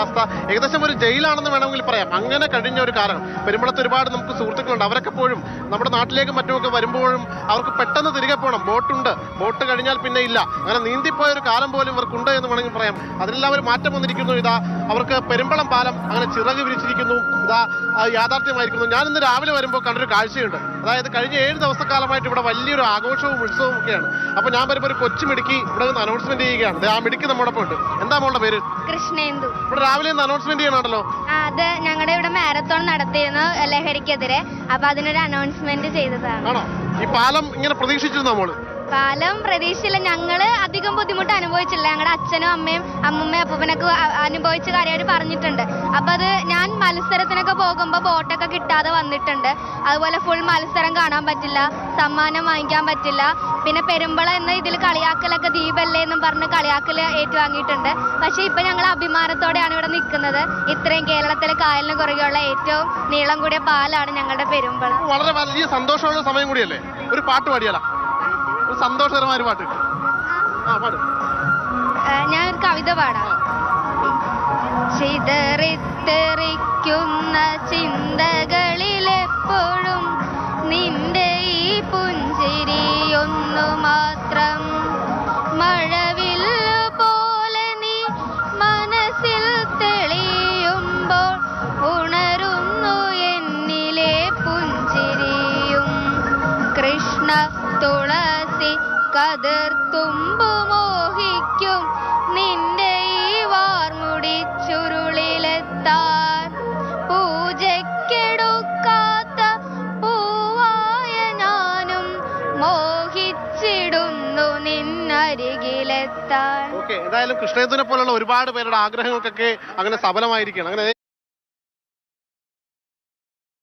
അവസ്ഥ ഏകദേശം ഒരു ജയിലാണെന്ന് വേണമെങ്കിൽ പറയാം. അങ്ങനെ കഴിഞ്ഞ ഒരു കാലം. പെരുമ്പളത്ത് ഒരുപാട് നമുക്ക് സുഹൃത്തുക്കളുണ്ട്. അവരൊക്കെ പോഴും നമ്മുടെ നാട്ടിലേക്കും മറ്റുമൊക്കെ വരുമ്പോഴും അവർക്ക് പെട്ടെന്ന് തിരികെ പോകണം. ബോട്ടുണ്ട്, ബോട്ട് കഴിഞ്ഞാൽ പിന്നെ ഇല്ല. അങ്ങനെ നീന്തിപ്പോയ ഒരു കാലം പോലും ഇവർക്കുണ്ട് എന്ന് വേണമെങ്കിൽ പറയാം. അതിലെല്ലാം ഒരു മാറ്റം വന്നിരിക്കുന്നു. ഇതാ അവർക്ക് പെരുമ്പളം പാലം അങ്ങനെ ചിറക് വിരിച്ചിരിക്കുന്നു. ഇതാ യാഥാർത്ഥ്യമായിരിക്കുന്നു. ഞാൻ ഇന്ന് രാവിലെ വരുമ്പോൾ കണ്ടൊരു കാഴ്ചയുണ്ട്. അതായത് കഴിഞ്ഞ 7 ദിവസക്കാലമായിട്ട് ഇവിടെ വലിയൊരു ആഘോഷവും ഉത്സവവും ഒക്കെയാണ്. അപ്പൊ ഞാൻ വരുമ്പോൾ ഒരു കൊച്ചു മിടുക്കി ഇവിടെ നിന്ന് അനൗൺസ്മെന്റ് ചെയ്യുകയാണ്. ആ മിടുക്കി നമ്മോടൊപ്പം ഉണ്ട്. എന്താ മോളുടെ പേര്? കൃഷ്ണേന്ദു. ഇവിടെ രാവിലെ അനൗൺസ്മെന്റ് ചെയ്യണമല്ലോ. അത് ഞങ്ങളുടെ ഇവിടെ മാരത്തോൺ നടത്തിയിരുന്നു ലഹരിക്കെതിരെ. അപ്പൊ അതിനൊരു അനൗൺസ്മെന്റ് ചെയ്തതാണ്. ആണോ? ഈ പാലം ഇങ്ങനെ പ്രതീക്ഷിച്ചിരുന്നോ മോള്? പാലം പ്രതീക്ഷയില്ല. ഞങ്ങള് അധികം ബുദ്ധിമുട്ട് അനുഭവിച്ചില്ല. ഞങ്ങളുടെ അച്ഛനും അമ്മയും അമ്മൂമ്മയും അപ്പൂപ്പനൊക്കെ അനുഭവിച്ച കാര്യമായിട്ട് പറഞ്ഞിട്ടുണ്ട്. അപ്പൊ അത് ഞാൻ മത്സരത്തിനൊക്കെ പോകുമ്പോൾ ബോട്ടൊക്കെ കിട്ടാതെ വന്നിട്ടുണ്ട്. അതുപോലെ ഫുൾ മത്സരം കാണാൻ പറ്റില്ല, സമ്മാനം വാങ്ങിക്കാൻ പറ്റില്ല. പിന്നെ പെരുമ്പള എന്ന ഇതിൽ കളിയാക്കലൊക്കെ ദീപല്ലേ എന്നും പറഞ്ഞ് കളിയാക്കൽ ഏറ്റുവാങ്ങിയിട്ടുണ്ട്. പക്ഷെ ഇപ്പൊ ഞങ്ങൾ അഭിമാനത്തോടെയാണ് ഇവിടെ നിൽക്കുന്നത്. ഇത്രയും കേരളത്തിലെ കായലിന് കുറുകെയുള്ള ഏറ്റവും നീളം കൂടിയ പാലാണ് ഞങ്ങളുടെ പെരുമ്പള. വളരെ വലിയ സന്തോഷമുള്ള സമയം കൂടിയല്ലേ? ഒരു പാട്ട് പാടിയാലോ? ഒരു സന്തോഷകരമായ ഒരു പാട്ട്. ഞാനൊരു കവിത പാടാം. ചിതറിത്തെറിക്കുന്ന ചിന്തകളിലെപ്പോഴും നിന്റെ ഈ പുഞ്ചിരി ഒന്നു മാത്രം. മഴവില്ല് പോലെ നീ മനസ്സിൽ തെളിയുമ്പോൾ ഉണരുന്നു എന്നിലെ പുഞ്ചിരിയും. കൃഷ്ണ തുളസി കതിർത്തുമ്പു മോഹിക്കും നിന്റെ ഈ വാർമുടി ചുരുളിലെത്താൻ. പൂജയ്ക്കെടുക്കാത്ത പൂവായ ഞാനും മോഹിച്ചിടുന്നു നിന്നരികിലെത്താൻ. എന്തായാലും കൃഷ്ണേന്ദുവിനെ പോലുള്ള ഒരുപാട് പേരുടെ ആഗ്രഹങ്ങൾക്കൊക്കെ അങ്ങനെ സഫലമായിരിക്കുകയാണ്. അങ്ങനെ